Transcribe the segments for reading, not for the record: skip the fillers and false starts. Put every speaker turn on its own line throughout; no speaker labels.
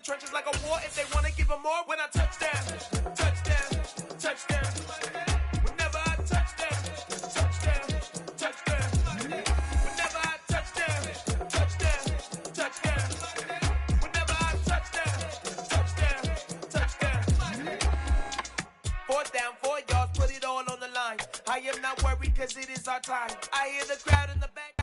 Trenches like a war if they want to give them more when I touch down. Touchdown, touchdown. Whenever I touch down, touchdown, touchdown. Whenever I touch down, touchdown, touchdown. Whenever I touch down, touchdown, touchdown. 4th down, 4 yards, put it all on the line. I am not worried because it is our time. I hear the crowd in the back.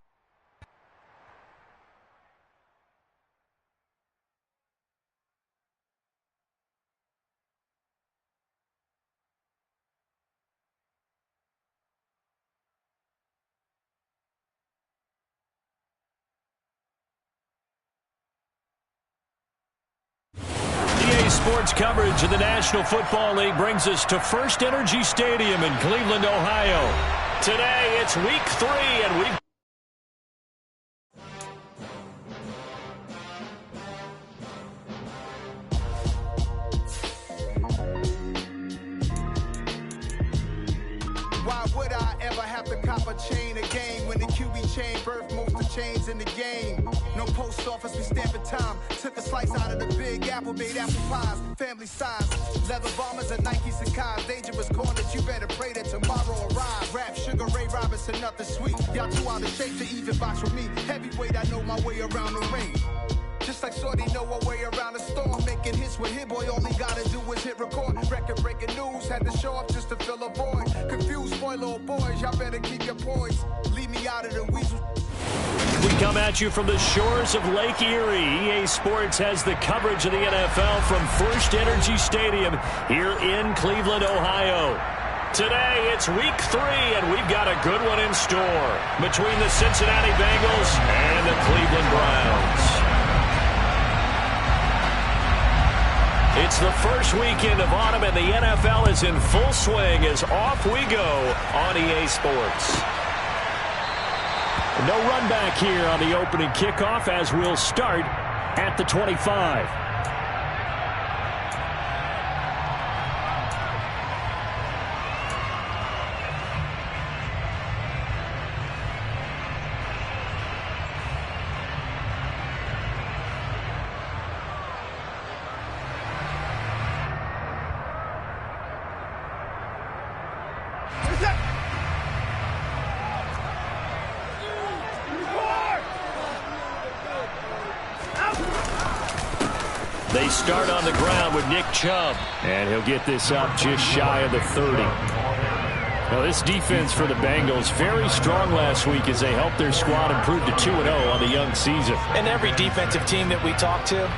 Sports coverage of the National Football League brings us to First Energy Stadium in Cleveland, Ohio. Today, it's week 3, and we've
Why would I ever have to cop a chain again when the QB chain birthed most of the chains in the game? No post office, we stamping time. Took a slice out of the big apple, made apple pies, family size. Leather bombers and Nike Sacai's, dangerous corners, you better pray that tomorrow arrives. Rap, Sugar Ray Robinson, nothing sweet. Y'all too out of shape to even box with me. Heavyweight, I know my way around the ring. Just like Shorty know her way around the storm. Making hits with Hit Boy, all he gotta do is hit record. Record-breaking news, had to show up just to fill a void. Confused, spoiled boys, y'all better keep your poise. Leave me out of the weasel.
We come at you from the shores of Lake Erie. EA Sports has the coverage of the NFL from First Energy Stadium here in Cleveland, Ohio. Today, it's week 3, and we've got a good one in store between the Cincinnati Bengals and the Cleveland Browns. It's the first weekend of autumn, and the NFL is in full swing as off we go on EA Sports. No run back here on the opening kickoff as we'll start at the 25. They start on the ground with Nick Chubb, and he'll get this up just shy of the 30. Now, this defense for the Bengals, very strong last week as they helped their squad improve to 2-0 on the young season.
And every defensive team that we talk to,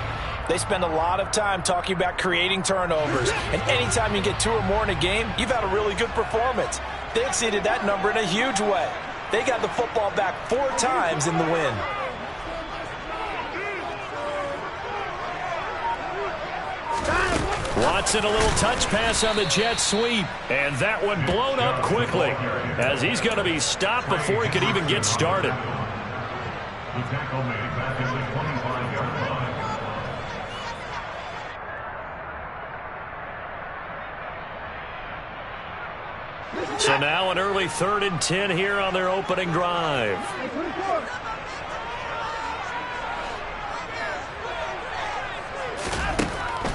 they spend a lot of time talking about creating turnovers. And anytime you get 2 or more in a game, you've had a really good performance. They exceeded that number in a huge way. They got the football back 4 times in the win.
Watson, a little touch pass on the jet sweep, and that one blown up quickly as he's going to be stopped before he could even get started. So now an early 3rd and 10 here on their opening drive.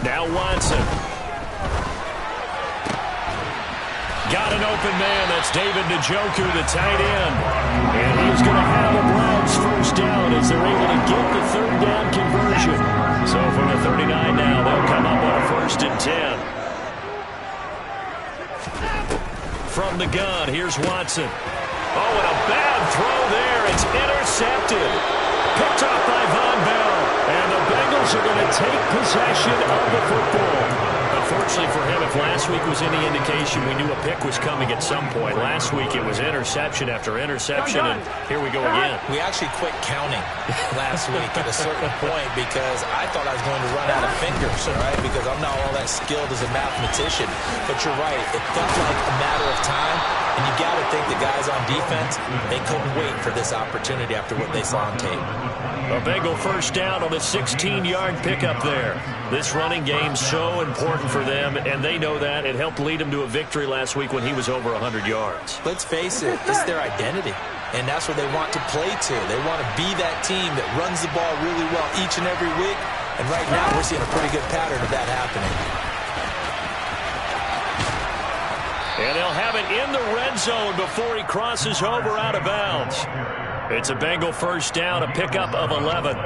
Now Watson. Got an open man. That's David Njoku, the tight end. And he's going to have the Browns first down as they're able to get the 3rd down conversion. So from the 39 now, they'll come up on a 1st and 10. From the gun, here's Watson. Oh, and a bad throw there. It's intercepted. Picked off by Von Bell. And the Bengals are going to take possession of the football. Unfortunately for him, if last week was any indication, we knew a pick was coming at some point. Last week it was interception after interception, and here we go again.
We actually quit counting last week at a certain point because I thought I was going to run out of fingers, all right, because I'm not all that skilled as a mathematician. But you're right, it felt like a matter of time, and you got to think the guys on defense, they couldn't wait for this opportunity after what they saw on tape.
A Bengal first down on the 16-yard pickup there. This running game's so important for them, and they know that. It helped lead them to a victory last week when he was over 100 yards.
Let's face it, it's their identity, and that's what they want to play to. They want to be that team that runs the ball really well each and every week, And right now, we're seeing a pretty good pattern of that happening.
And they'll have it in the red zone before he crosses over out of bounds. It's a Bengal first down, a pickup of 11.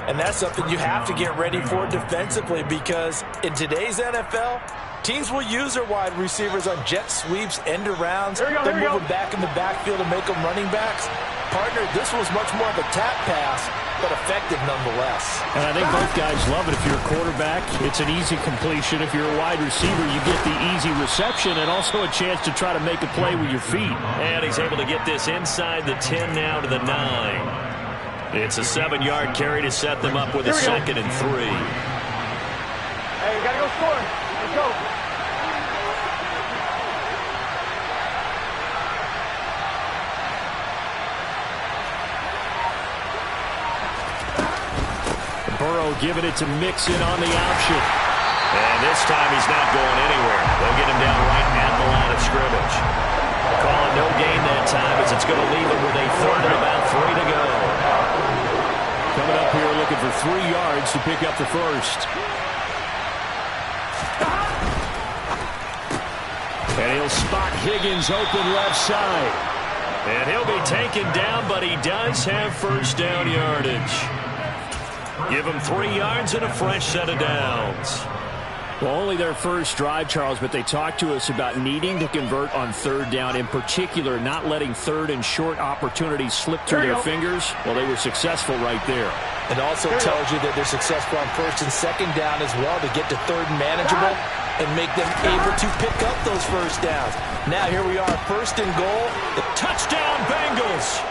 And that's something you have to get ready for defensively, because in today's NFL, teams will use their wide receivers on jet sweeps, end arounds. They'll move them back in the backfield and make them running backs. Partner, this was much more of a tap pass, but effective nonetheless.
And I think both guys love it. If you're a quarterback, it's an easy completion. If you're a wide receiver, you get the easy reception and also a chance to try to make a play with your feet. And he's able to get this inside the 10 now to the 9. It's a 7-yard carry to set them up with a 2nd and 3.
Hey, we got to go score. Let's go.
Burrow giving it to Mixon on the option. And this time he's not going anywhere. They'll get him down right at the line of scrimmage. Calling no gain that time as it's going to leave him with a 3rd and about 3 to go. Coming up here looking for 3 yards to pick up the first. And he'll spot Higgins open left side. And he'll be taken down, but he does have first down yardage. Give them 3 yards and a fresh set of downs. Well, only their first drive, Charles, but they talked to us about needing to convert on 3rd down, in particular not letting 3rd and short opportunities slip through their fingers. Well, they were successful right there.
It also tells you that they're successful on 1st and 2nd down as well, to get to 3rd and manageable and make them able to pick up those first downs. Now here we are, 1st and goal.
Touchdown, Bengals!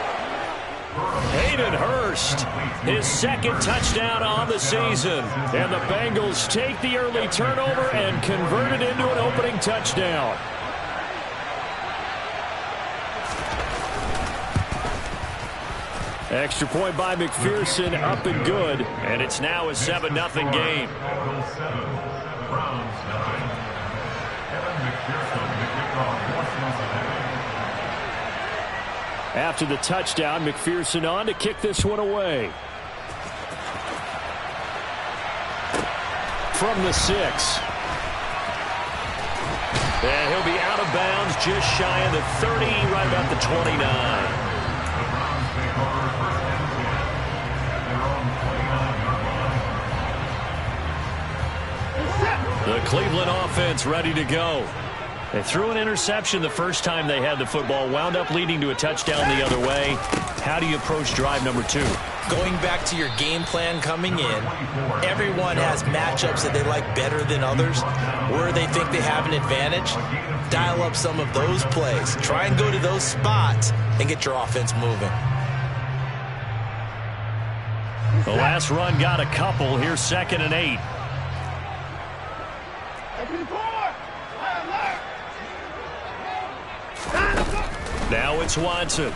Hayden Hurst, his 2nd touchdown on the season. And the Bengals take the early turnover and convert it into an opening touchdown. Extra point by McPherson, up and good. And it's now a 7-0 game. After the touchdown, McPherson on to kick this one away. From the 6. And he'll be out of bounds just shy of the 30, right about the 29. The Cleveland offense ready to go. They threw an interception the first time they had the football, wound up leading to a touchdown the other way. How do you approach drive number 2?
Going back to your game plan coming in, everyone has matchups that they like better than others, where they think they have an advantage. Dial up some of those plays. Try and go to those spots and get your offense moving.
The last run got a couple. Here's 2nd and 8. Now it's Watson.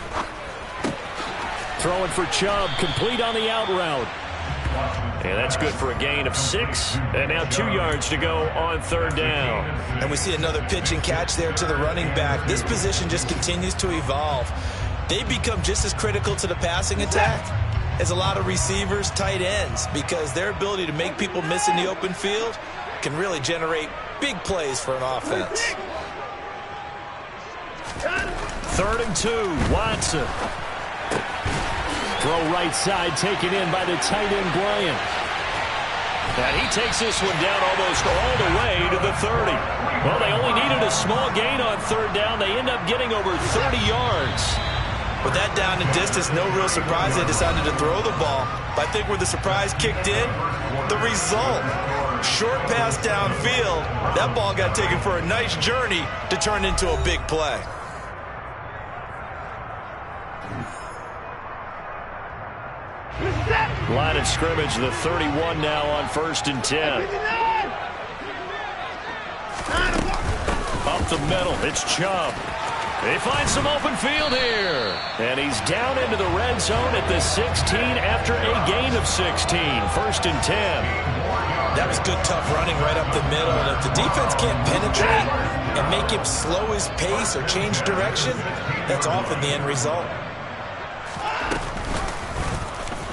Throwing for Chubb, complete on the out route. And that's good for a gain of 6. And now 2 yards to go on 3rd down.
And we see another pitch and catch there to the running back. This position just continues to evolve. They become just as critical to the passing attack as a lot of receivers, tight ends, because their ability to make people miss in the open field can really generate big plays for an offense.
3rd and 2, Watson. Throw right side, taken in by the tight end, Bryant. And he takes this one down almost all the way to the 30. Well, they only needed a small gain on 3rd down. They end up getting over 30 yards.
With that down and distance, no real surprise they decided to throw the ball. But I think where the surprise kicked in, the result. Short pass downfield. That ball got taken for a nice journey to turn into a big play.
Line of scrimmage, the 31 now on 1st and 10. Up the middle, it's Chubb. They find some open field here. And he's down into the red zone at the 16 after a gain of 16. 1st and 10.
That was good, tough running right up the middle. And if the defense can't penetrate and make him slow his pace or change direction, that's often the end result.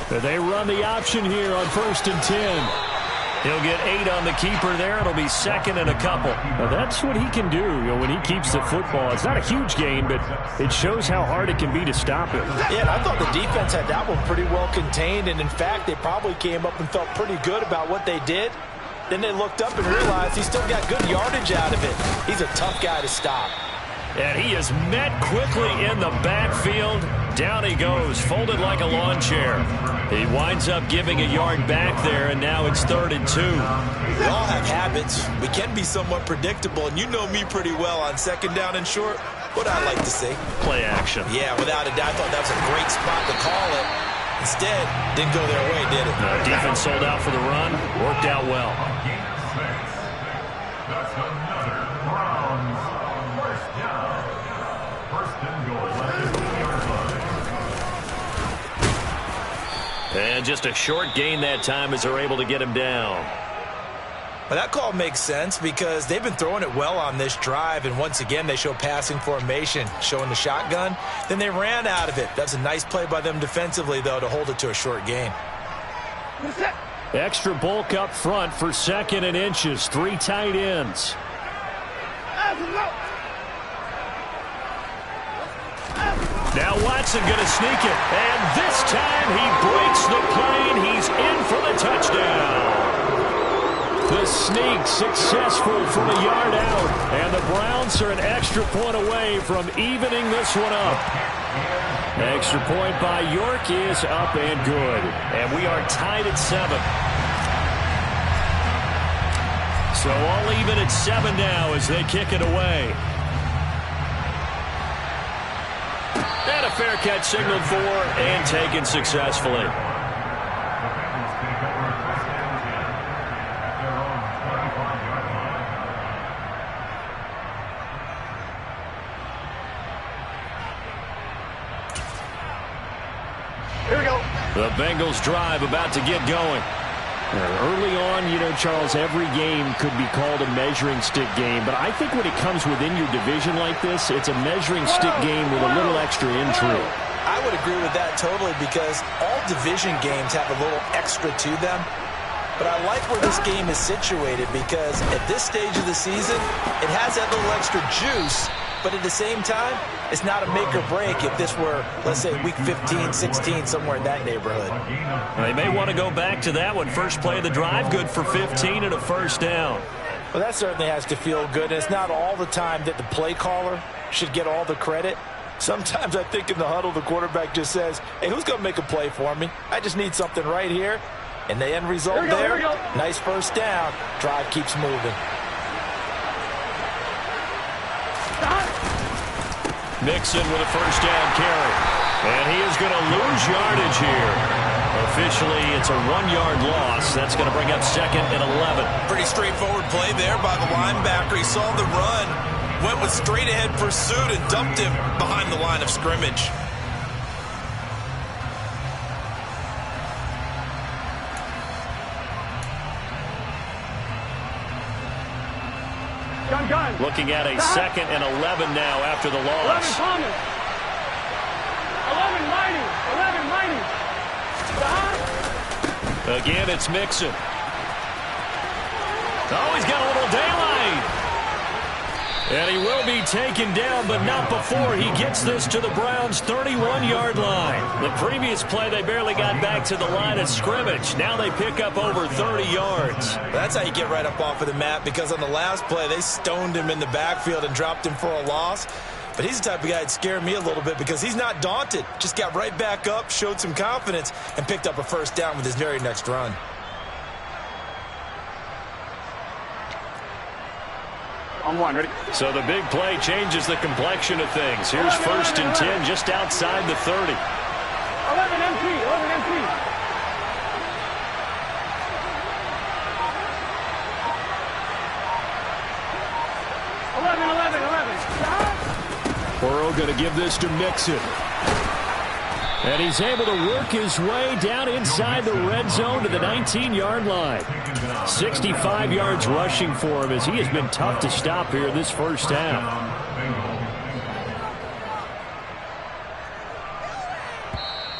They run the option here on 1st and 10. He'll get 8 on the keeper there. It'll be second and a couple. Now that's what he can do, when he keeps the football. It's not a huge gain, but it shows how hard it can be to stop him.
Yeah, and I thought the defense had that one pretty well contained, and in fact, they probably came up and felt pretty good about what they did. Then they looked up and realized he still got good yardage out of it. He's a tough guy to stop.
And he is met quickly in the backfield. Down he goes, folded like a lawn chair. He winds up giving a yard back there, and now it's 3rd and 2.
We all have habits. We can be somewhat predictable, and you know me pretty well on 2nd down and short. What I like to see.
Play action.
Yeah, without a doubt, I thought that was a great spot to call it. Instead, didn't go their way, did it?
No, defense sold out for the run. Worked out well.
That's another Browns first down. First and goal at the 2-yard line.
And just a short gain that time as they're able to get him down.
Well, that call makes sense because they've been throwing it well on this drive, and once again they show passing formation, showing the shotgun. Then they ran out of it. That's a nice play by them defensively, though, to hold it to a short gain.
Extra bulk up front for 2nd and inches. 3 tight ends. Now Watson going to sneak it, and this time he breaks the plane. He's in for the touchdown. The sneak successful from a yard out, and the Browns are an extra point away from evening this one up. Extra point by York is up and good, and we are tied at 7. So all even at 7 now as they kick it away. And a fair catch signaled for and taken successfully.
Here we go.
The Bengals drive about to get going. Early on, Charles, every game could be called a measuring stick game, but I think when it comes within your division like this, it's a measuring stick game with a little extra intrigue.
I would agree with that totally because all division games have a little extra to them. But I like where this game is situated because at this stage of the season, it has that little extra juice. But at the same time, it's not a make or break if this were, let's say, week 15, 16, somewhere in that neighborhood.
They may want to go back to that one. First play of the drive, good for 15 and a first down.
Well, that certainly has to feel good. And it's not all the time that the play caller should get all the credit. Sometimes I think in the huddle, the quarterback just says, hey, who's going to make a play for me? I just need something right here. And the end result there, nice first down. Drive keeps moving.
Mixon with a first down carry. And he is going to lose yardage here. Officially, it's a 1-yard loss. That's going to bring up 2nd and 11.
Pretty straightforward play there by the linebacker. He saw the run, went with straight-ahead pursuit, and dumped him behind the line of scrimmage.
Looking at a 2nd and 11 now after the loss.
11 Thomas. 11 Mighty.
Again, it's Mixon. Oh, he's got a little daylight. And he will be taken down, but not before he gets this to the Browns' 31-yard line. The previous play, they barely got back to the line of scrimmage. Now they pick up over 30 yards.
That's how you get right up off of the map, because on the last play, they stoned him in the backfield and dropped him for a loss. But he's the type of guy that scared me a little bit because he's not daunted. Just got right back up, showed some confidence, and picked up a first down with his very next run.
On 1, ready?
So the big play changes the complexion of things. Here's 1st and 10 just outside the 30.
11 MT. 11 MT. 11.
Burrow going to give this to Mixon. And he's able to work his way down inside the red zone to the 19-yard line. 65 yards rushing for him as he has been tough to stop here this first half.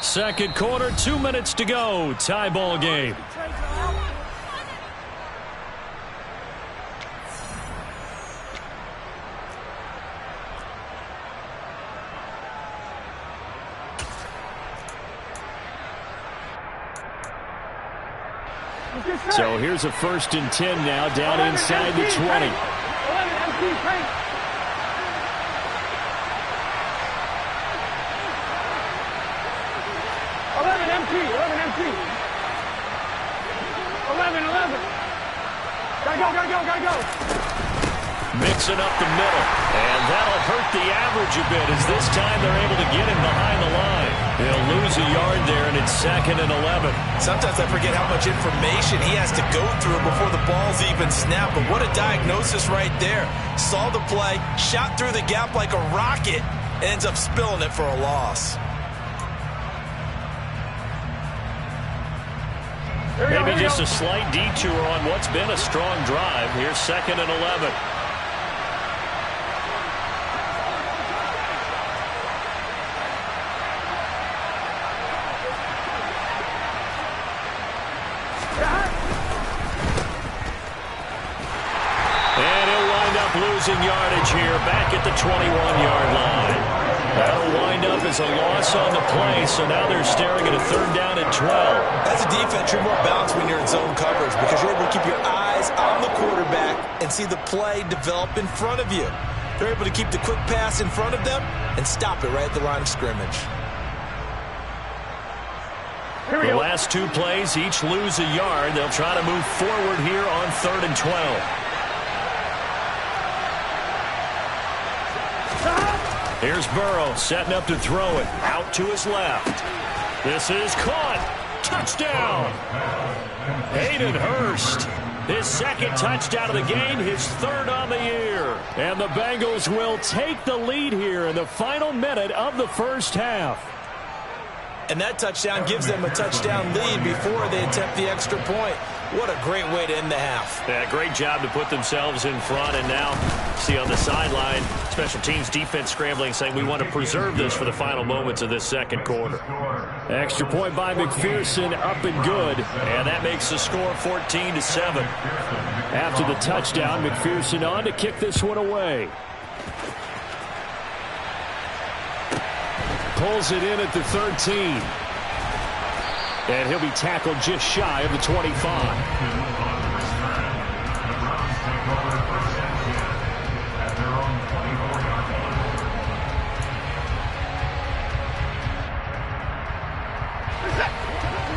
Second quarter, 2 minutes to go. Tie ball game. So here's a 1st and 10 now, down inside the 20.
11 empty, Frank. 11 empty, 11 empty. 11. Gotta go.
Mixing up the middle. And that'll hurt the average a bit as this time they're able to get him behind the line. They'll lose a yard there, and it's 2nd and 11.
Sometimes I forget how much information he has to go through before the ball's even snapped. But what a diagnosis right there. Saw the play, shot through the gap like a rocket, ends up spilling it for a loss.
Maybe just a slight detour on what's been a strong drive. Here's 2nd and 11. And he'll wind up losing yardage here back at the 21-yard line. That'll wind up as a loss on the play, so now they're staring at a 3rd down and 12.
As a defense, you're more balanced when you're in zone coverage because you're able to keep your eyes on the quarterback and see the play develop in front of you. They're able to keep the quick pass in front of them and stop it right at the line of scrimmage.
The last 2 plays each lose a yard. They'll try to move forward here on 3rd and 12. Here's Burrow setting up to throw it out to his left. This is caught. Touchdown. Hayden Hurst. His 2nd touchdown of the game, his 3rd on the year. And the Bengals will take the lead here in the final minute of the 1st half.
And that touchdown gives them a touchdown lead before they attempt the extra point. What a great way to end the half.
Yeah, great job to put themselves in front. And now, see on the sideline, special teams defense scrambling, saying we want to preserve this for the final moments of this 2nd quarter. Extra point by McPherson, up and good. And that makes the score 14-7. After the touchdown, McPherson on to kick this one away. Pulls it in at the 13. And he'll be tackled just shy of the 25.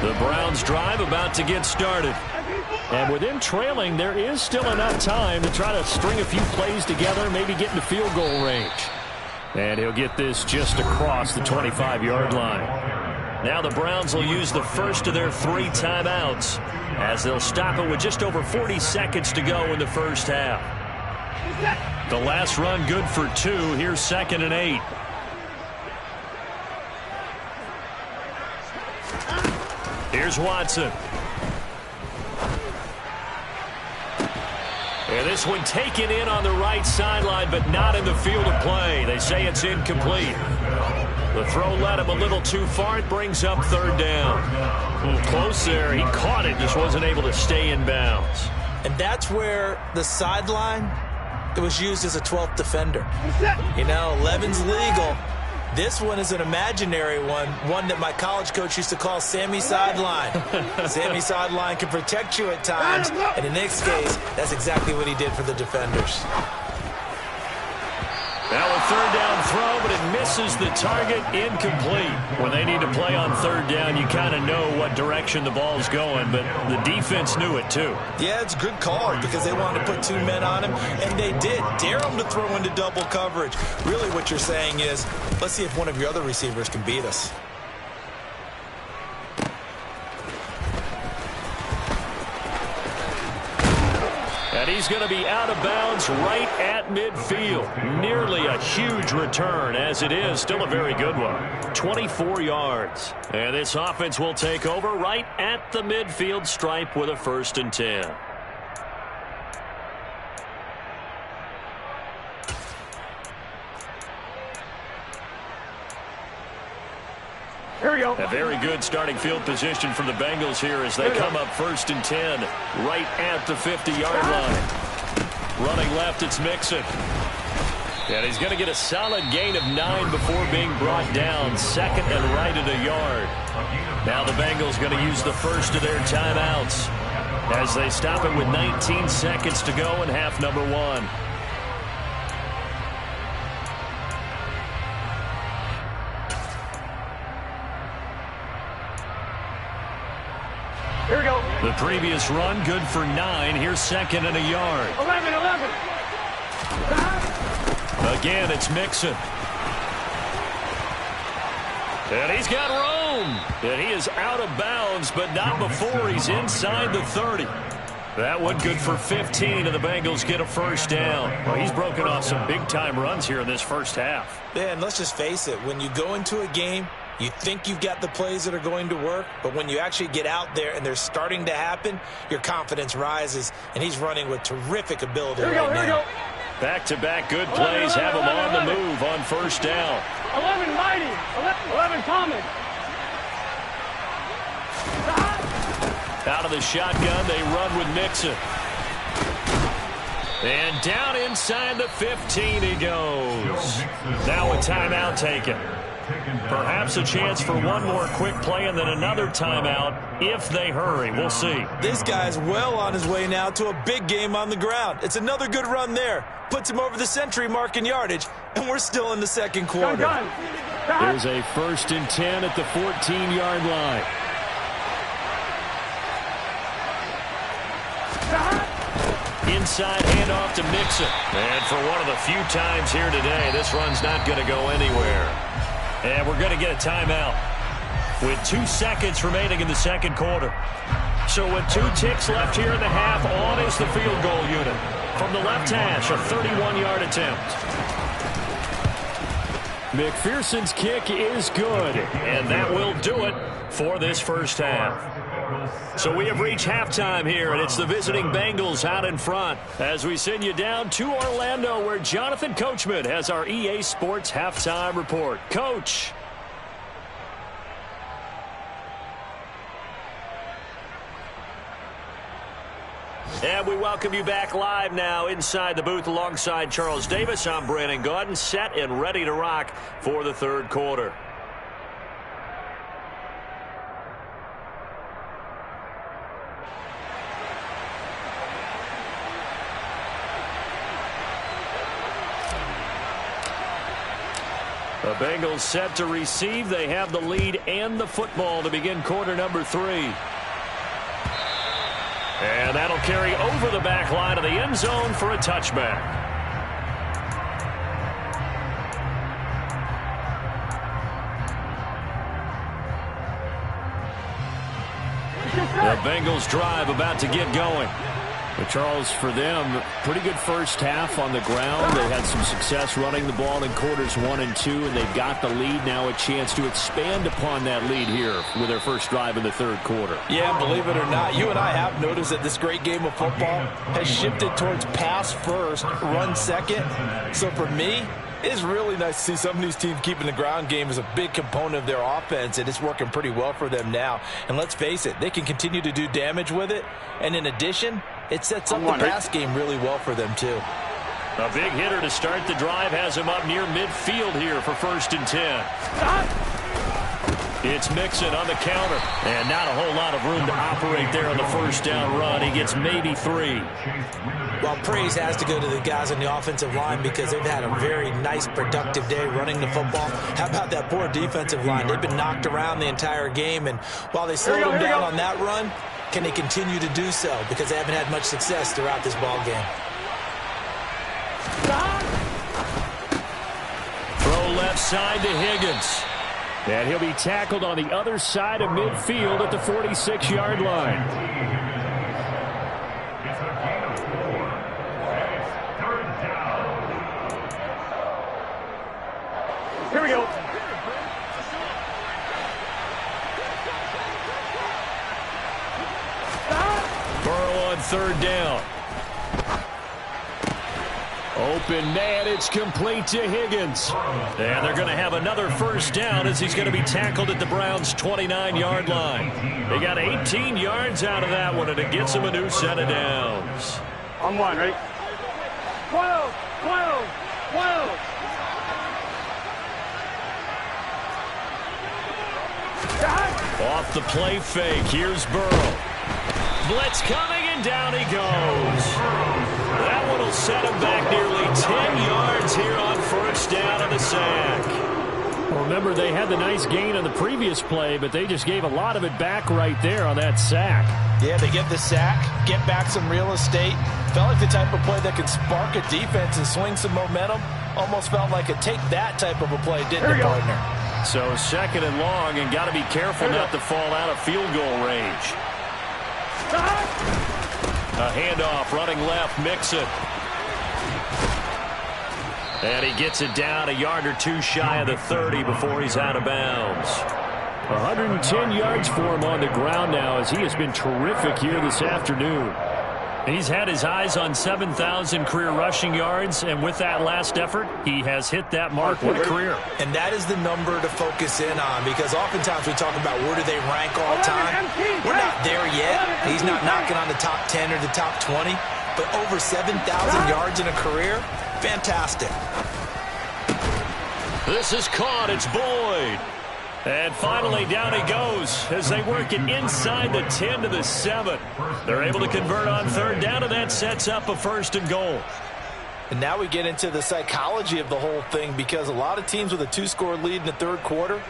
The Browns drive about to get started. And with them trailing, there is still enough time to try to string a few plays together, maybe get into field goal range. And he'll get this just across the 25-yard line. Now the Browns will use the first of their 3 timeouts as they'll stop it with just over 40 seconds to go in the 1st half. The last run good for 2. Here's 2nd and 8. Here's Watson. And this one taken in on the right sideline, but not in the field of play. They say it's incomplete. The throw led him a little too far. It brings up 3rd down. Close there. He caught it, just wasn't able to stay in bounds.
And that's where the sideline, it was used as a 12th defender. You know, 11's legal. This one is an imaginary one that my college coach used to call Sammy Sideline. Sammy Sideline can protect you at times, and in this case, that's exactly what he did for the defenders.
Now a 3rd down throw, but it misses the target, incomplete. When they need to play on 3rd down, you kind of know what direction the ball's going, but the defense knew it too.
Yeah, it's a good call because they wanted to put 2 men on him, and they did. Dare him to throw into double coverage. Really what you're saying is, let's see if one of your other receivers can beat us.
And he's going to be out of bounds right at midfield. Nearly a huge return, as it is. Still a very good one. 24 yards. And this offense will take over right at the midfield stripe with a 1st and 10.
Here we go.
A very good starting field position for the Bengals here as they come up 1st and 10 right at the 50-yard line. Running left, it's Mixon. And he's going to get a solid gain of 9 before being brought down. 2nd and right at a yard. Now the Bengals going to use the first of their timeouts. as they stop it with 19 seconds to go in half number 1.
Here we go.
The previous run, good for 9. Here's second and a yard.
11.
Again, it's Mixon. And he's got room. And he is out of bounds, but not before he's inside the 30. That one good for 15, and the Bengals get a first down. Well, he's broken off some big-time runs here in this first half.
Yeah, and let's just face it. When you go into a game, you think you've got the plays that are going to work, but when you actually get out there and they're starting to happen, your confidence rises, and he's running with terrific ability right now.
Back-to-back good plays have him on the move on first down.
11 Mighty. 11 Thomas.
Out of the shotgun, they run with Mixon. And down inside the 15 he goes. Now a timeout taken. Perhaps a chance for one more quick play and then another timeout if they hurry. We'll see.
This guy's well on his way now to a big game on the ground. It's another good run there. Puts him over the century mark in yardage, and we're still in the second quarter.
There's a 1st and 10 at the 14-yard line. Inside handoff to Mixon. And for one of the few times here today, this run's not going to go anywhere. And we're going to get a timeout with 2 seconds remaining in the second quarter. So with 2 ticks left here in the half, on is the field goal unit. From the left hash, a 31-yard attempt. McPherson's kick is good, and that will do it for this first half. So we have reached halftime here, and it's the visiting Bengals out in front as we send you down to Orlando, where Jonathan Coachman has our EA Sports halftime report. Coach. And we welcome you back live now inside the booth alongside Charles Davis. I'm Brandon Gaudin, set and ready to rock for the third quarter. The Bengals set to receive. They have the lead and the football to begin quarter number 3. And that'll carry over the back line of the end zone for a touchback. The Bengals drive about to get going. But Charles, for them, pretty good first half on the ground. They had some success running the ball in quarters 1 and 2, and they've got the lead. Now a chance to expand upon that lead here with their first drive in the third quarter.
Yeah, believe it or not, you and I have noticed that this great game of football has shifted towards pass first, run second. So for me, it's really nice to see some of these teams keeping the ground game as a big component of their offense, and it's working pretty well for them now. And let's face it, they can continue to do damage with it. And in addition, it sets up the pass game really well for them, too.
A big hitter to start the drive has him up near midfield here for 1st and 10. It's Mixon on the counter. And not a whole lot of room to operate there on the first down run. He gets maybe 3.
Well, praise has to go to the guys on the offensive line because they've had a very nice, productive day running the football. How about that poor defensive line? They've been knocked around the entire game, and while they slowed them down on that run, can they continue to do so? Because they haven't had much success throughout this ball game.
Throw left side to Higgins. And he'll be tackled on the other side of midfield at the 46-yard line.
It's a gain of 4. It's 3rd down.
Here we go.
Burrow on 3rd down. Open man, it's complete to Higgins. And they're going to have another first down as he's going to be tackled at the Browns' 29-yard line. They got 18 yards out of that one, and it gets them a new set of downs.
On 1, ready? 12, 12, 12.
Off the play fake, here's Burrow. Blitz coming and down he goes. That one will set him back nearly 10 yards here on first down on the sack.
Well, remember, they had the nice gain on the previous play, but they just gave a lot of it back right there on that sack.
Yeah, they get the sack, get back some real estate. Felt like the type of play that can spark a defense and swing some momentum. Almost felt like a take that type of a play, didn't it, partner?
So 2nd and long, and got to be careful not to fall out of field goal range. A handoff, running left, Mixon. And he gets it down a yard or two shy of the 30 before he's out of bounds.
110 yards for him on the ground now, as he has been terrific here this afternoon.
He's had his eyes on 7,000 career rushing yards, and with that last effort, he has hit that mark. What a career.
And that is the number to focus in on, because oftentimes we talk about where do they rank all time. We're not there yet. He's not knocking on the top 10 or the top 20, but over 7,000 yards in a career, fantastic.
This is caught. It's Boyd. And finally, down he goes as they work it inside the 10 to the 7. They're able to convert on 3rd down, and that sets up a 1st and goal.
And now we get into the psychology of the whole thing, because a lot of teams with a 2-score lead in the 3rd quarter,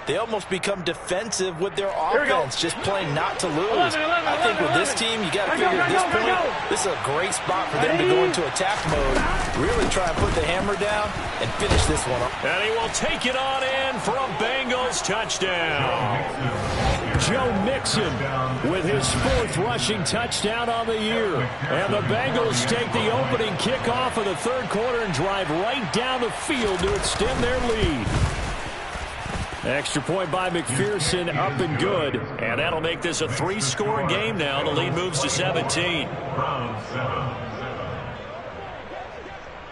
they almost become defensive with their offense, just playing not to lose. I think with this team, you got to figure at this point, this is a great spot for them to go into attack mode, really try and put the hammer down and finish this one up.
And he will take it on in for a Bengals touchdown.
Joe Mixon with his 4th rushing touchdown on the year. And the Bengals take the opening kickoff of the 3rd quarter and drive right down the field to extend their lead. Extra point by McPherson, up and good. And that'll make this a 3-score game now. The lead moves to 17.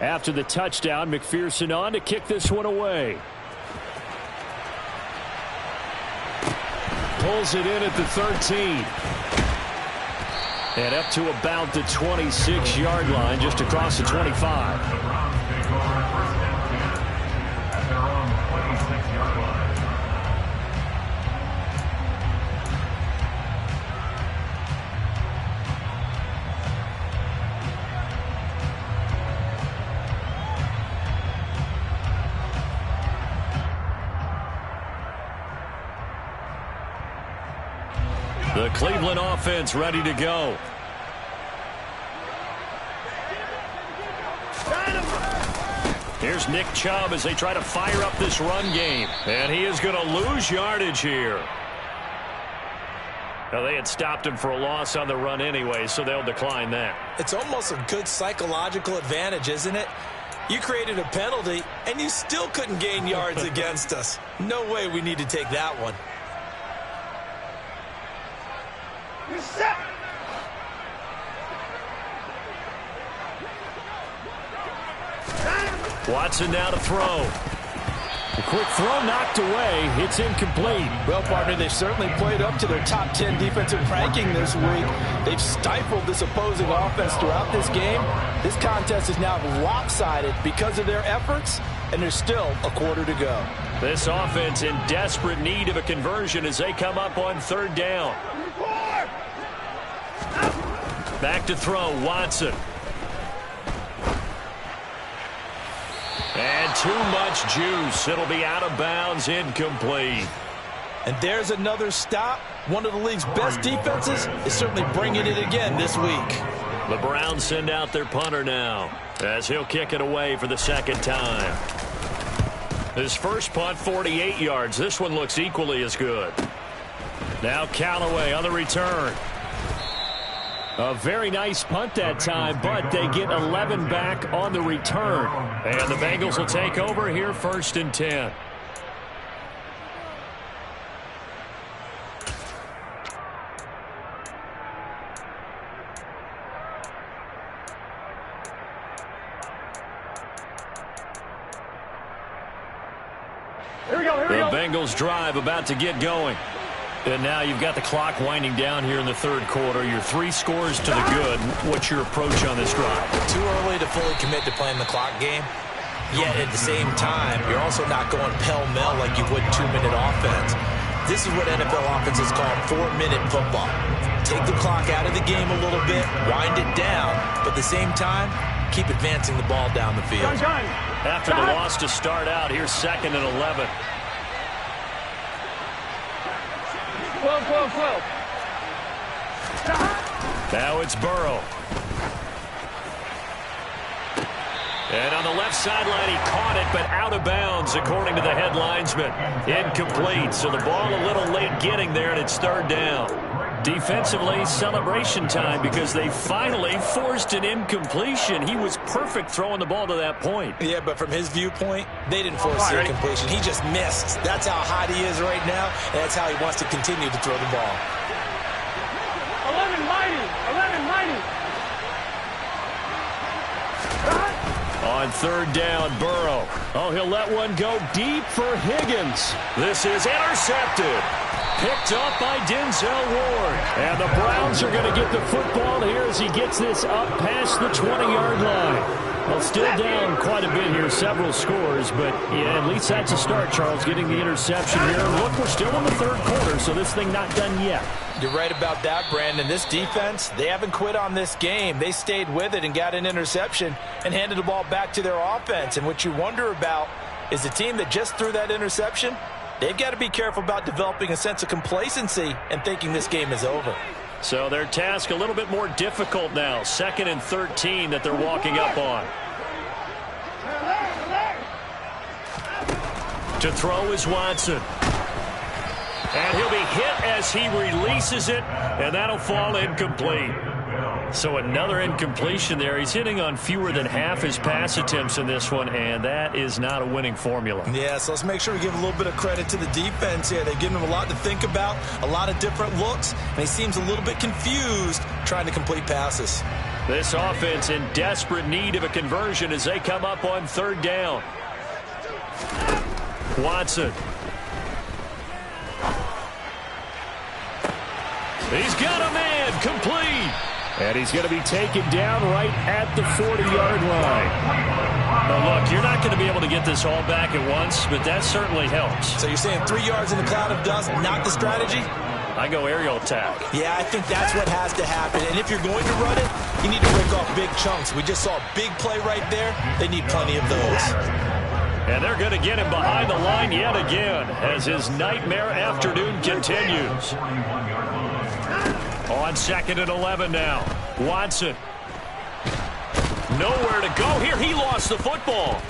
After the touchdown, McPherson on to kick this one away. Pulls it in at the 13. And up to about the 26-yard line, just across the 25.
The Cleveland offense ready to go. Here's Nick Chubb as they try to fire up this run game. And he is going to lose yardage here. Now, they had stopped him for a loss on the run anyway, so they'll decline that.
It's almost a good psychological advantage, isn't it? You created a penalty, and you still couldn't gain yards against us. No way we need to take that one.
Watson now to throw.
A quick throw knocked away. It's incomplete.
Well, partner, they've certainly played up to their top 10 defensive ranking this week. They've stifled this opposing offense throughout this game. This contest is now lopsided because of their efforts, and there's still a quarter to go.
This offense in desperate need of a conversion as they come up on 3rd down. Back to throw, Watson. And too much juice. It'll be out of bounds, incomplete.
And there's another stop. One of the league's best defenses is certainly bringing it again this week.
The Browns send out their punter now as he'll kick it away for the 2nd time. His first punt, 48 yards. This one looks equally as good. Now Callaway on the return. A very nice punt that time, but they get 11 back on the return. And the Bengals will take over here 1st and 10. The Bengals drive about to get going. And now you've got the clock winding down here in the 3rd quarter. You're 3 scores to the good. What's your approach on this drive?
Too early to fully commit to playing the clock game. Yet at the same time, you're also not going pell-mell like you would 2-minute offense. This is what NFL offenses call 4-minute football. take the clock out of the game a little bit, wind it down, but at the same time, keep advancing the ball down the field.
After the loss to start out, here's 2nd and 11.
12.
Now it's Burrow. And on the left sideline, he caught it, but out of bounds, according to the head linesman. Incomplete, so the ball a little late getting there, and it's 3rd down. Defensively, celebration time because they finally forced an incompletion. He was perfect throwing the ball to that point.
Yeah, but from his viewpoint, they didn't force the incompletion. He just missed. That's how hot he is right now, and that's how he wants to continue to throw the ball.
11 mighty.
On 3rd down, Burrow. Oh, he'll let one go deep for Higgins. This is intercepted. Picked up by Denzel Ward. And the Browns are going to get the football here as he gets this up past the 20-yard line. Well, still down quite a bit here, several scores, but yeah, at least that's a start, Charles, getting the interception here. And look, we're still in the 3rd quarter, so this thing not done yet.
You're right about that, Brandon. This defense, they haven't quit on this game. They stayed with it and got an interception and handed the ball back to their offense. And what you wonder about is the team that just threw that interception, they've got to be careful about developing a sense of complacency and thinking this game is over.
So their task a little bit more difficult now. 2nd and 13 that they're walking up on. To throw is Watson. And he'll be hit as he releases it, and that'll fall incomplete. So another incompletion there. He's hitting on fewer than half his pass attempts in this one, and that is not a winning formula.
Yeah, so let's make sure we give a little bit of credit to the defense here. They've given him a lot to think about, a lot of different looks, and he seems a little bit confused trying to complete passes.
This offense in desperate need of a conversion as they come up on 3rd down. Watson. He's got a man, complete. And he's going to be taken down right at the 40-yard line. Now, look, you're not going to be able to get this all back at once, but that certainly helps.
So you're saying 3 yards in the cloud of dust, not the strategy?
I go aerial attack.
Yeah, I think that's what has to happen. And if you're going to run it, you need to break off big chunks. We just saw a big play right there. They need plenty of those.
And they're going to get him behind the line yet again as his nightmare afternoon continues. On 2nd and 11 now. Watson. Nowhere to go here. He lost the football.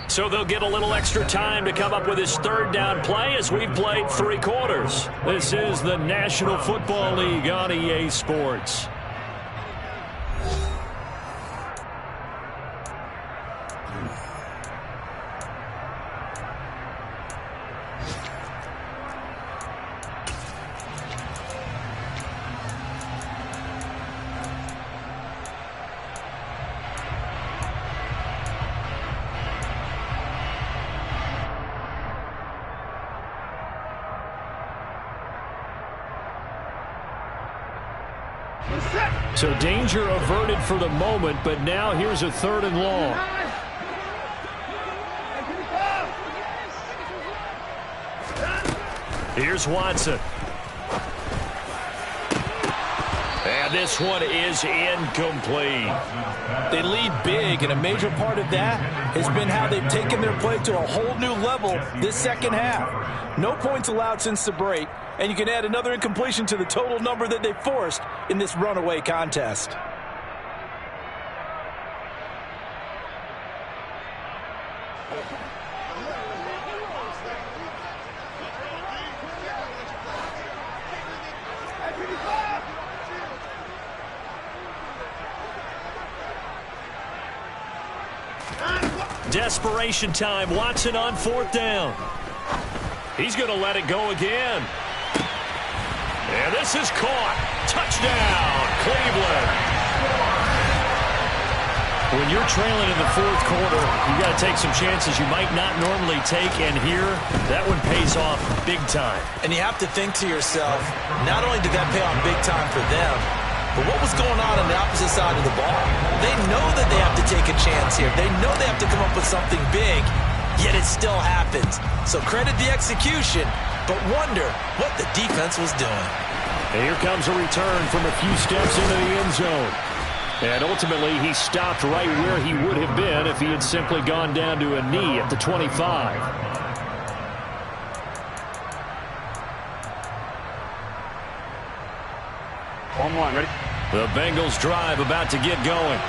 So they'll get a little extra time to come up with his 3rd down play as we've played 3 quarters. This is the National Football League on EA Sports. So danger averted for the moment, but now here's a 3rd and long. Here's Watson. And this one is incomplete.
They lead big, and a major part of that has been how they've taken their play to a whole new level this 2nd half. No points allowed since the break, and you can add another incompletion to the total number that they forced in this runaway contest.
Desperation time. Watson on 4th down. He's going to let it go again. And this is caught. Touchdown, Cleveland. When you're trailing in the 4th quarter, you got to take some chances you might not normally take, and here, that one pays off big time.
And you have to think to yourself, not only did that pay off big time for them, but what was going on the opposite side of the ball? They know that they have to take a chance here. They know they have to come up with something big. yet it still happens. So credit the execution, but wonder what the defense was doing.
And here comes a return from a few steps into the end zone. And ultimately, he stopped right where he would have been if he had simply gone down to a knee at the 25.
On one, ready?
The Bengals drive about to get going.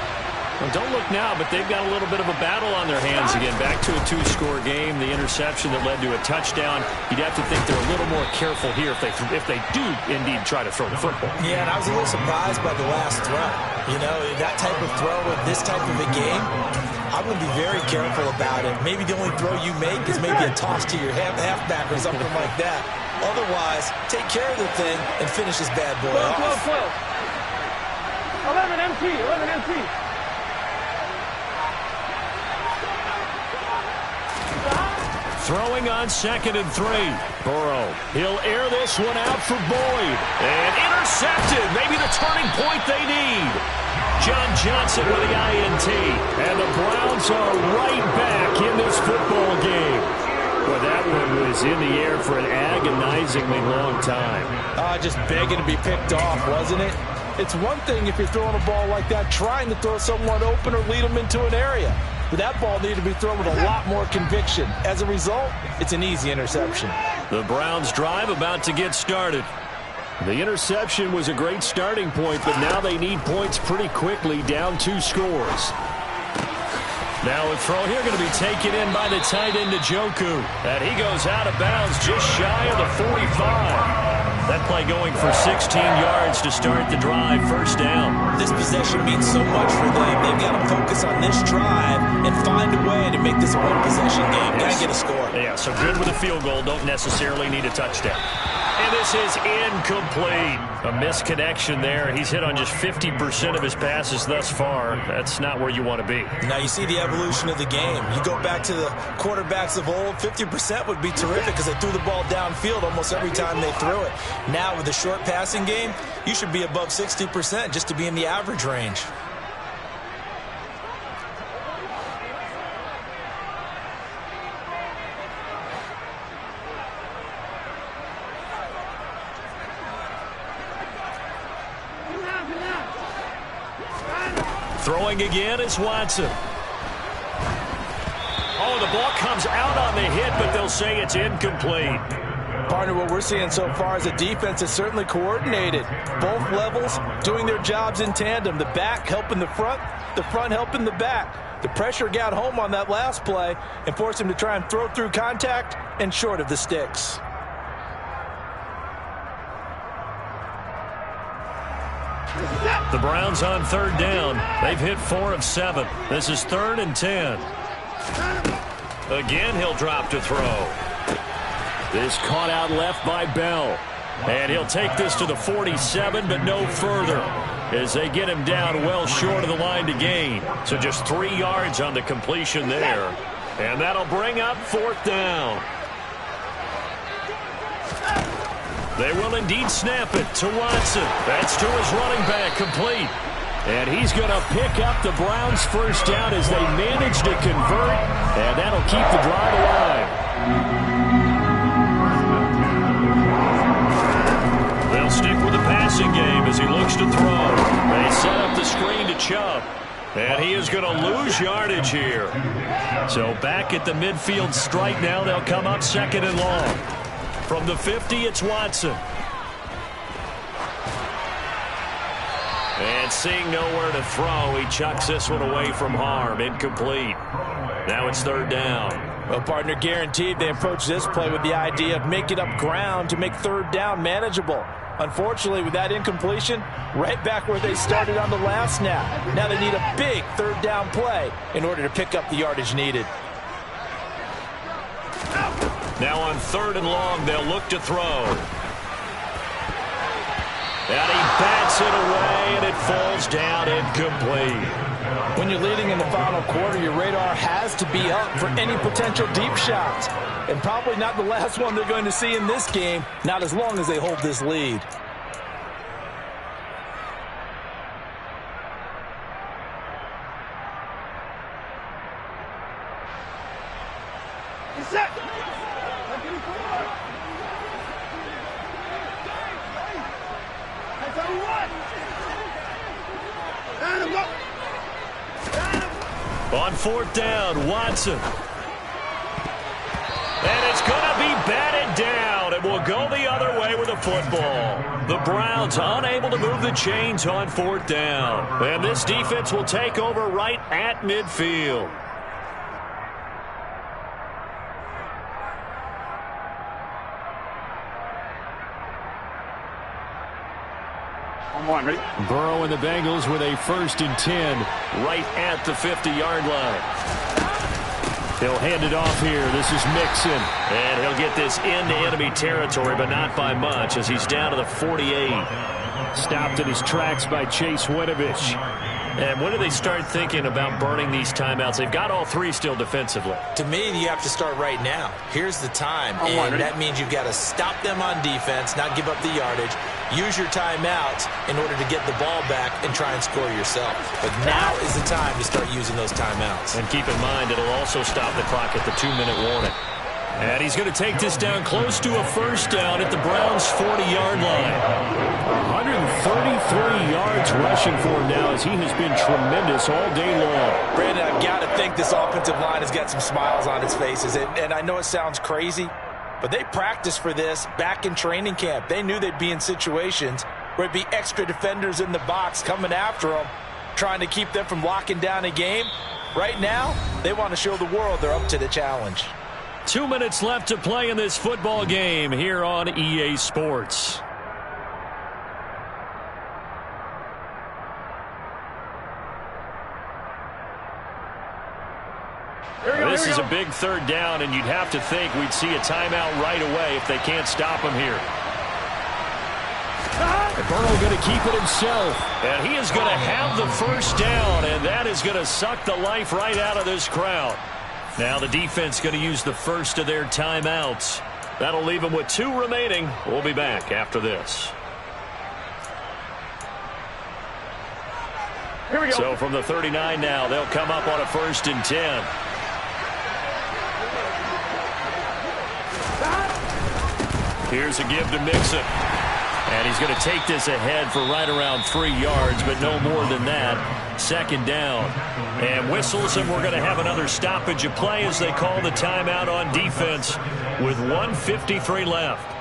Well, don't look now, but they've got a little bit of a battle on their hands again. Back to a two-score game. The interception that led to a touchdown. You'd have to think they're a little more careful here if they do indeed try to throw the football.
Yeah, and I was a little surprised by the last throw. You know, that type of throw with this type of a game, I'm going to be very careful about it. Maybe the only throw you make is maybe a toss to your halfback or something like that. Otherwise, take care of the thing and finish this bad boy off.
11 MT, 11 MT.
Throwing on 2nd and 3. Burrow. He'll air this one out for Boyd. And intercepted. Maybe the turning point they need. John Johnson with the INT. And the Browns are right back in this football game. Well, that one was in the air for an agonizingly long time.
Just begging to be picked off, wasn't it? It's one thing if you're throwing a ball like that, trying to throw someone open or lead them into an area. But that ball needed to be thrown with a lot more conviction. As a result, it's an easy interception.
The Browns drive about to get started. The interception was a great starting point, but now they need points pretty quickly, down 2 scores. Now a throw here going to be taken in by the tight end Njoku. And he goes out of bounds just shy of the 45. That play going for 16 yards to start the drive, first down.
This possession means so much for them. They've got to focus on this drive and find a way to make this one-possession game. Got to get a score.
Yeah, so good with a field goal. Don't necessarily need a touchdown. And this is incomplete. A misconnection there. He's hit on just 50% of his passes thus far. That's not where you want to be.
Now you see the evolution of the game. You go back to the quarterbacks of old, 50% would be terrific because they threw the ball downfield almost every time they threw it. Now with the short passing game, you should be above 60% just to be in the average range.
Throwing again is Watson. Oh, the ball comes out on the hit, but they'll say it's incomplete.
Partner, what we're seeing so far is a defense is certainly coordinated. Both levels doing their jobs in tandem. The back helping the front helping the back. The pressure got home on that last play and forced him to try and throw through contact and short of the sticks.
The Browns on 3rd down. They've hit 4 of 7. This is 3rd and 10. Again, he'll drop to throw. This caught out left by Bell. And he'll take this to the 47, but no further, as they get him down well short of the line to gain. So just 3 yards on the completion there. And that'll bring up 4th down. They will indeed snap it to Watson. That's to his running back, complete. And he's going to pick up the Browns' first down as they manage to convert. And that'll keep the drive alive. They'll stick with the passing game as he looks to throw. They set up the screen to Chubb. And he is going to lose yardage here. So back at the midfield stripe now, they'll come up 2nd and long. From the 50, it's Watson. And seeing nowhere to throw, he chucks this one away from harm. Incomplete. Now it's 3rd down.
Well, partner, guaranteed they approach this play with the idea of making up ground to make 3rd down manageable. Unfortunately, with that incompletion, right back where they started on the last snap. Now they need a big 3rd down play in order to pick up the yardage needed.
Now on 3rd and long, they'll look to throw. And he bats it away, and it falls down incomplete.
When you're leading in the final quarter, your radar has to be up for any potential deep shots. And probably not the last one they're going to see in this game, not as long as they hold this lead.
On fourth down, Watson. And it's going to be batted down. It will go the other way with the football. The Browns unable to move the chains on fourth down. And this defense will take over right at midfield.
Ready?
Burrow and the Bengals with a 1st and 10 right at the 50-yard line. He'll hand it off here. This is Mixon.
And he'll get this into enemy territory, but not by much as he's down to the 48.
Stopped in his tracks by Chase Winovich.
And when do they start thinking about burning these timeouts? They've got all three still defensively.
To me, you have to start right now. Here's the time, and that means you've got to stop them on defense, not give up the yardage, use your timeouts in order to get the ball back and try and score yourself. But now is the time to start using those timeouts.
And keep in mind, it'll also stop the clock at the 2-minute warning.
And he's going to take this down close to a first down at the Browns' 40-yard line. 133 yards rushing for him now as he has been tremendous all day long.
Brandon, I've got to think this offensive line has got some smiles on its faces. And I know it sounds crazy, but they practiced for this back in training camp. They knew they'd be in situations where it'd be extra defenders in the box coming after them, trying to keep them from locking down a game. Right now, they want to show the world they're up to the challenge.
2 minutes left to play in this football game here on EA Sports. This is a big third down, and you'd have to think we'd see a timeout right away if they can't stop him here.
Burrow going to keep it himself.
And he is going to have the first down, and that is going to suck the life right out of this crowd. Now the defense going to use the first of their timeouts. That'll leave them with 2 remaining. We'll be back after this.
Here we go.
So from the 39 now, they'll come up on a 1st and 10. Here's a give to Mixon. And he's going to take this ahead for right around 3 yards, but no more than that. 2nd down. And whistles, and we're going to have another stoppage of play as they call the timeout on defense with 1:53 left.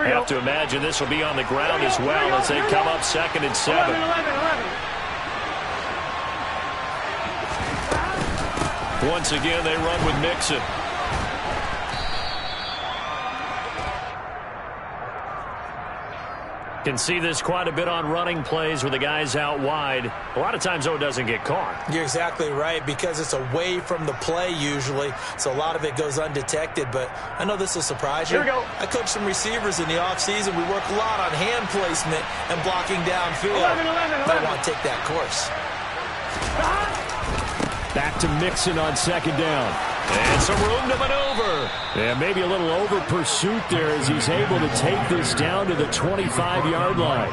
Have to imagine this will be on the ground as well as they come up 2nd and 7.
11.
Once again, they run with Mixon. Can see this quite a bit on running plays with the guys out wide. A lot of times, though, it doesn't get caught.
You're exactly right, because it's away from the play usually, so a lot of it goes undetected. But I know this will surprise you.
Here we go.
I coached some receivers in the offseason. We work a lot on hand placement and blocking downfield.
11.
Might want to take that course.
Back to Mixon on 2nd down.
And some room to maneuver.
And maybe a little over pursuit there as he's able to take this down to the 25-yard line.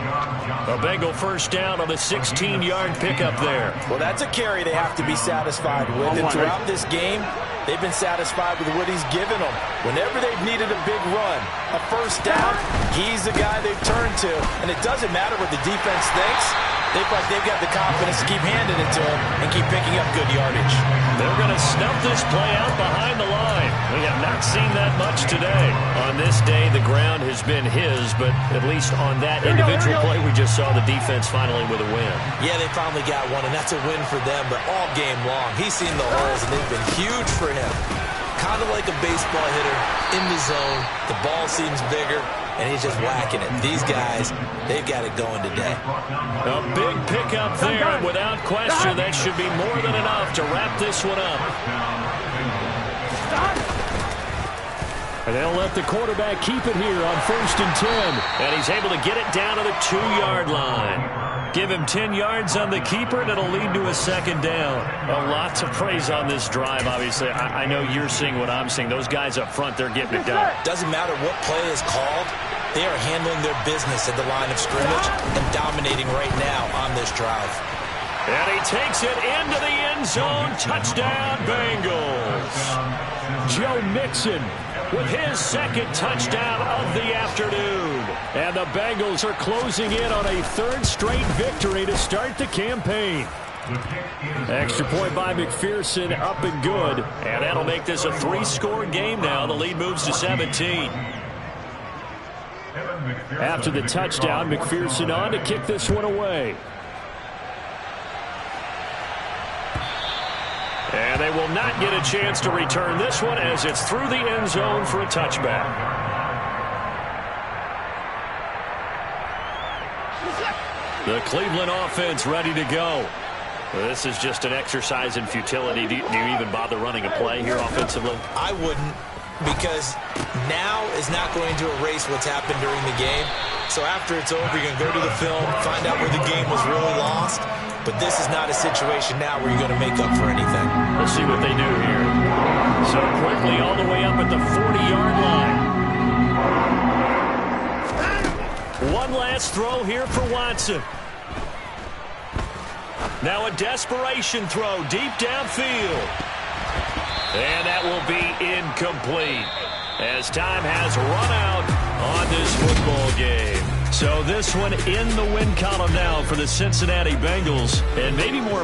A Bengal first down on the 16-yard pickup there.
Well, that's a carry they have to be satisfied with. And throughout this game, they've been satisfied with what he's given them. Whenever they've needed a big run, a first down, he's the guy they've turned to. And it doesn't matter what the defense thinks. They feel like they've got the confidence to keep handing it to him and keep picking up good yardage.
They're going to snuff this play out behind the line. We have not seen that much today. On this day, the ground has been his, but at least on that individual play, we just saw the defense finally with a win.
Yeah, they finally got one, and that's a win for them, but all game long, he's seen the holes, and they've been huge for him. Kind of like a baseball hitter in the zone. The ball seems bigger, and he's just whacking it. These guys, they've got it going today.
A big pickup there, and without question, that should be more than enough to wrap this one up.
And they'll let the quarterback keep it here on 1st and 10.
And he's able to get it down to the 2-yard line. Give him 10 yards on the keeper, and it'll lead to a 2nd down. A lot to praise on this drive, obviously. I know you're seeing what I'm seeing. Those guys up front, they're getting it done.
Doesn't matter what play is called. They are handling their business at the line of scrimmage and dominating right now on this drive.
And he takes it into the end end zone. Touchdown, Bengals.
Joe Mixon with his second touchdown of the afternoon. And the Bengals are closing in on a third straight victory to start the campaign. Extra point by McPherson, up and good.
And that'll make this a 3-score game now. The lead moves to 17.
After the touchdown, McPherson on to kick this one away.
And they will not get a chance to return this one as it's through the end zone for a touchback. The Cleveland offense ready to go. This is just an exercise in futility. Do you even bother running a play here offensively?
I wouldn't, because now is not going to erase what's happened during the game. So after it's over, you're going to go to the film, find out where the game was really lost. But this is not a situation now where you're going to make up for anything.
Let's see what they do here. So quickly all the way up at the 40-yard line. One last throw here for Watson. Now a desperation throw deep downfield. And that will be incomplete as time has run out on this football game. So this one in the win column now for the Cincinnati Bengals. And maybe more